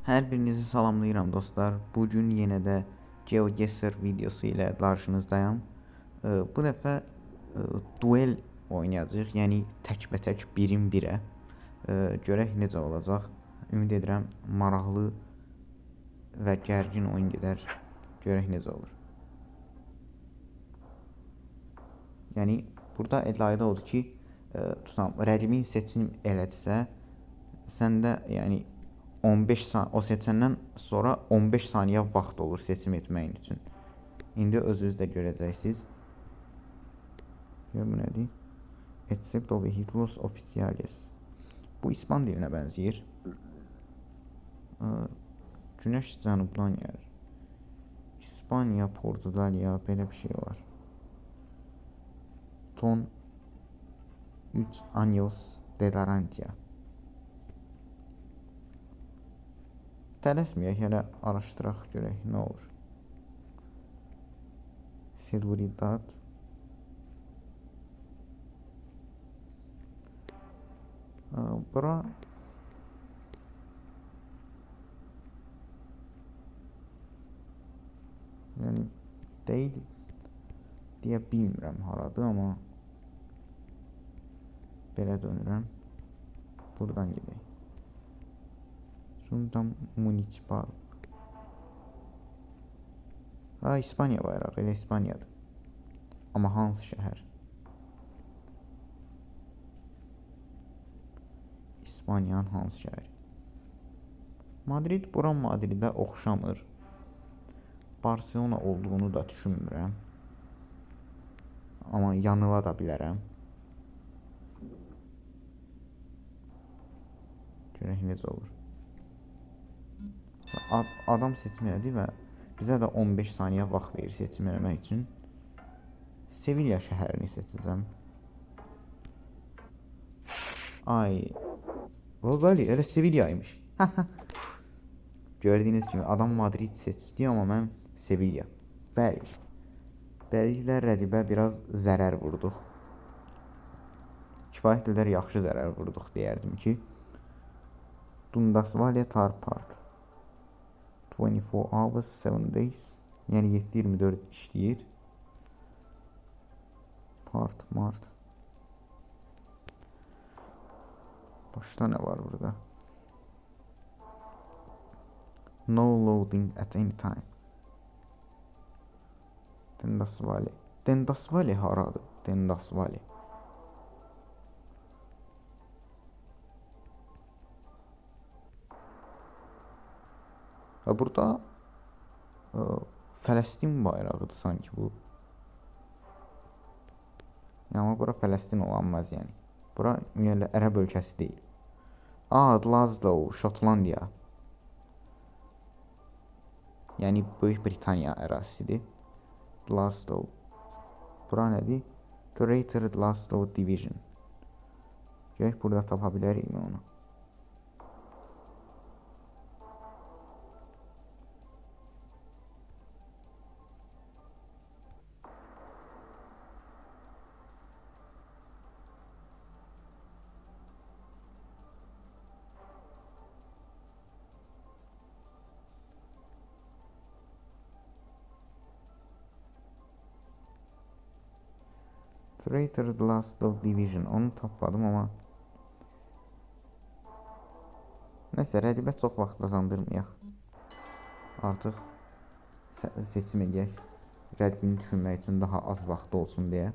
Hər birinizi salamlayıram dostlar. Bugün yenə də GeoGuessr videosu ilə qarşınızdayım. Bu dəfə duel oynayacağıq, yəni təkbətək birin birə. Görək necə olacaq. Ümid edirəm maraqlı və gərgin oyun gedər. Görək necə olur. Yəni burada layihə odur ki, rəqibin seçim elədisə, səndə yəni 15 saniyə o seçəndən sonra 15 saniyə vaxt olur seçim etməyin üçün. İndi özünüz də görəcəksiniz. Bu nədir? Excepto vehículos oficiales. Bu İspan dilinə bənzəyir. Günəş cənubdan gəlir. İspaniya, Portuqaliya, belə bir şey olar. Ton 3 años de garantia. Tələsməyək, hələ araşdıraq görək nə olur. Seguridad. Bura yəni deyil deyə bilmirəm haradır, amma belə dönürəm. Buradan gedək. Junta Municipal. İspaniya bayrağı, elə İspaniyadır. Amma hansı şəhər? İspaniyanın hansı şəhəri? Madrid, bura Madridə oxşamır. Barcelona olduğunu da düşünmürəm. Amma yanıla da bilərəm. Görək necə olur. Adam seçməyədir və bizə də 15 saniyə vaxt verir seçim eləmək üçün. Sevilla şəhərini seçəcəm. Bəli, elə Sevilla'ymış. Gördüyünüz kimi adam Madrid seçdi, amma mən Sevilla. Bəli. Beləliklə rəqibə biraz zərər vurduq. Kifayət qədər yaxşı zərər vurduq deyərdim ki. Dundasvali Tarpart. 24 hours, 7 days. Yəni 7-24 işləyir. Mart. Başda nə var burada? No loading at any time. Dendasvali haradır? Dendasvali. Burada Fələstin bayrağıdır sanki bu. Amma bura Fələstin olanmaz yəni. Bura ümumiyyətlə ərəb ölkəsi deyil. Glasgow, Şotlandiya. Yəni Böyük Britaniya ərazisidir. Glasgow. Bura nədir? Greater Glasgow Division. Görək burada tapa bilərik mi onu? Greater Glasgow Division. Onu tapmadım, amma nəsə, rəqibə çox vaxt qazandırmayaq. Artıq seçim edək. Rəqibini düşünmək üçün daha az vaxt olsun deyə.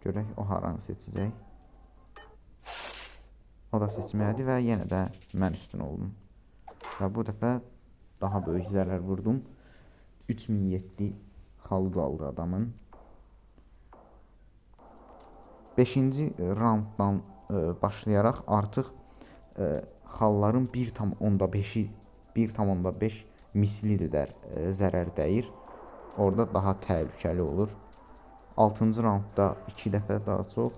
Görək o haranı seçəcək. O da seçməlidir və yenə də mən üstün oldum. Və bu dəfə daha böyük zərər vurdum. 3007 xalı qaldı adamın. 5-ci raunddan başlayaraq artıq xalların 1,5 mislidir zərər dəyir. Orada daha təhlükəli olur. 6-cı raundda 2 dəfə daha çox.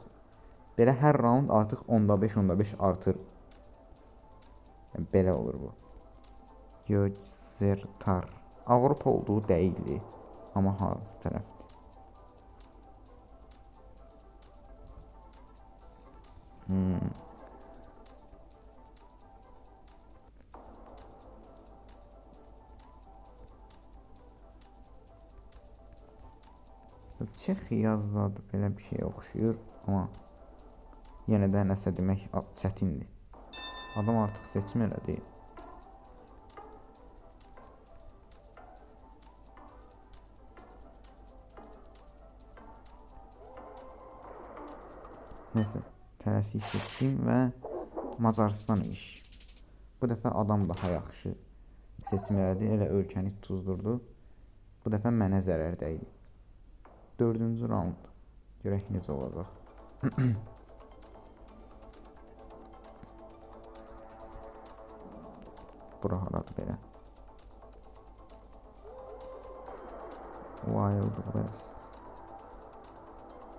Belə hər raund artıq 15 artır. Belə olur bu. Göstertar. Avropa olduğu deyildi. Amma hansı tərəfdir? Çexiya zadı belə bir şey oxşuyur, amma yenə də nəsə demək çətindir. Adam artıq seçim elədi. Neyse, tələsik seçdim və Macaristan imiş. Bu dəfə adam daha yaxşı seçim elədi, elə ölkəni tuzdurdu. Bu dəfə mənə zərər dəydi. 4-cü raund. Görək necə olacaq. Bura haradır belə? Wild West.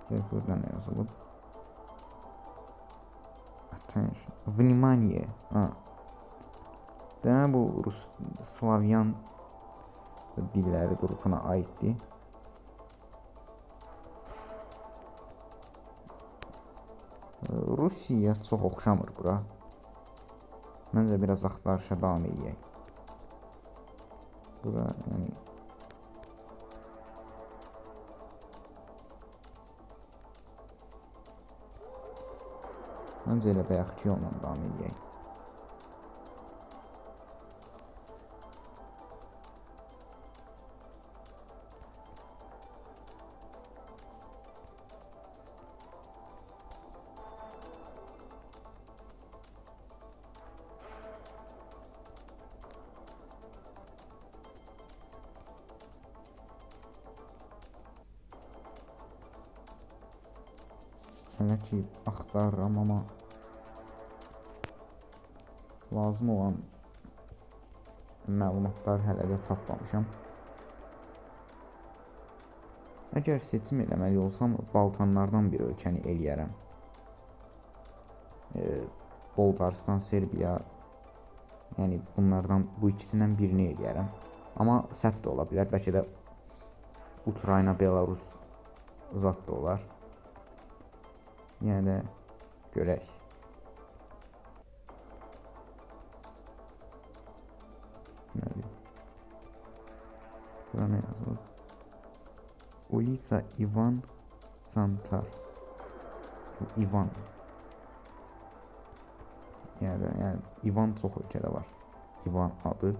Gel burada ne yazılıb? Attention. Vнимание. Demək bu Rus Slavyan dilləri qrupuna aiddir. Rusiya çox oxşamır bura. Məncə biraz axtarışa davam edək. Bura yəni məncə elə bayaqki yolla davam edək. Hələ ki axtarıram, amma lazım olan məlumatlar hələ də tapmamışam. Əgər seçim eləməli olsam, Balkanlardan bir ölkəni eləyərəm. Bolqarıstan, Serbiya, yəni bunlardan bu ikisindən birini eləyərəm. Amma səhv də ola bilər, bəlkə də Ukrayna, Belarus zat da olar. Yəni də görək. Nədir? Bura nə yazılır? Ulica Ivan Zantar. Ivan. Yəni Ivan çox ölkədə var. Ivan adı.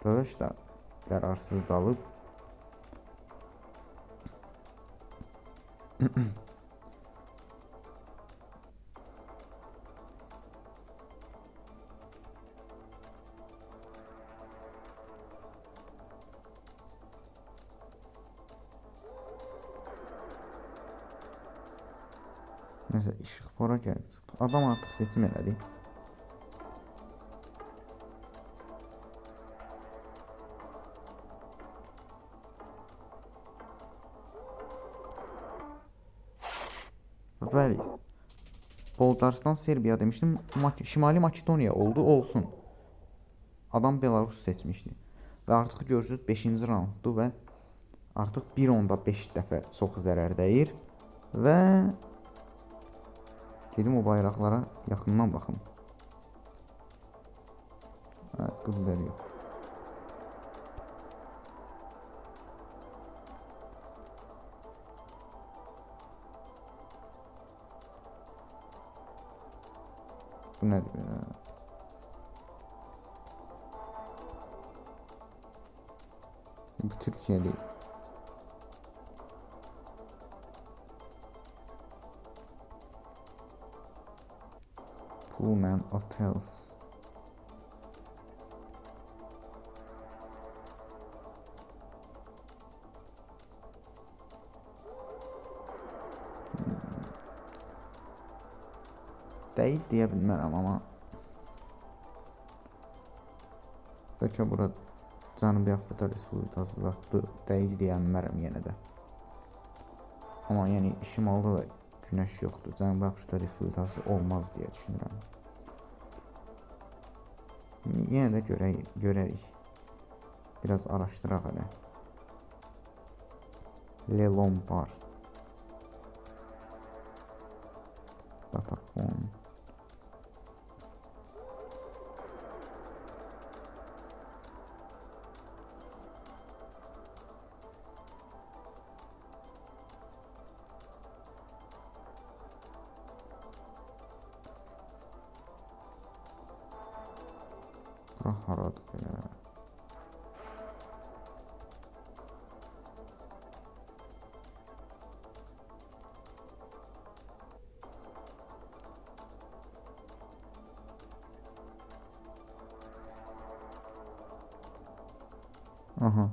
Dadaş da qərarsız qalıb. Nəsə işıq bora gəlib çıxdı. Adam artıq seçim elədi. Bəli. Bolqarıstan, Serbiya demişdim. Şimali Makedoniya oldu, olsun. Adam Belarus seçmişdi. Və artıq görürsünüz 5-ci raunddur və artıq 1.5 dəfə çox zərər dəyir. Və gedim o bayraqlara yaxından baxım. Qızlar yox. Bu nədir belə? Bu Türkiyə deyil. Pullman Hotels. Değil deyə bilmərəm, amma bəlkə bura Cənubi Afrika Respublikası zatdır, deyil deyə bilmərəm yenə də. Amma yəni şimalda da günəş yoxdur, Cənubi Afrika Respublikası olmaz deyə düşünürəm. Yenə də görərik. Biraz araşdıraq hələ. Le Lombard. Datafon. Bura haradır belə? Aha.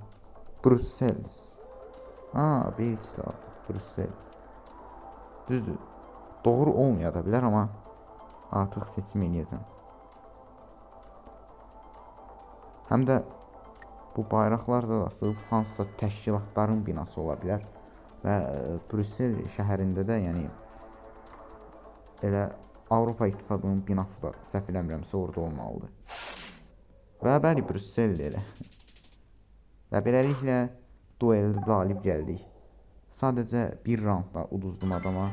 Brussels. Ha, Belçika, Brüssel. Düzdür. Doğru olmaya da bilər, amma artıq seçim eləyəcəm. Həm də bu bayraqlar da asıb hansısa təşkilatların binası ola bilər və Brüssel şəhərində də, yəni elə Avropa İttifaqının binası da səhv eləmirəmsə orada olmalıdır. Və bəli, Brüsseldir elə. Və beləliklə dueldə qalib gəldik. Sadəcə bir raundda uduzdum adama.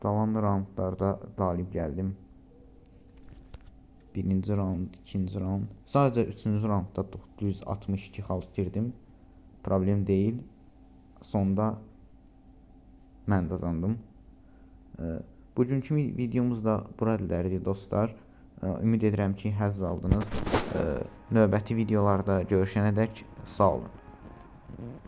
Davamlı raundlarda qalib gəldim. Birinci raund, ikinci raund. Sadəcə üçüncü raundda 962 xal itirdim. Problem deyil. Sonda mən qazandım. Bugünkü videomuz da buralardır dostlar. Ümid edirəm ki, həzz aldınız. Növbəti videolarda görüşənədək sağ olun.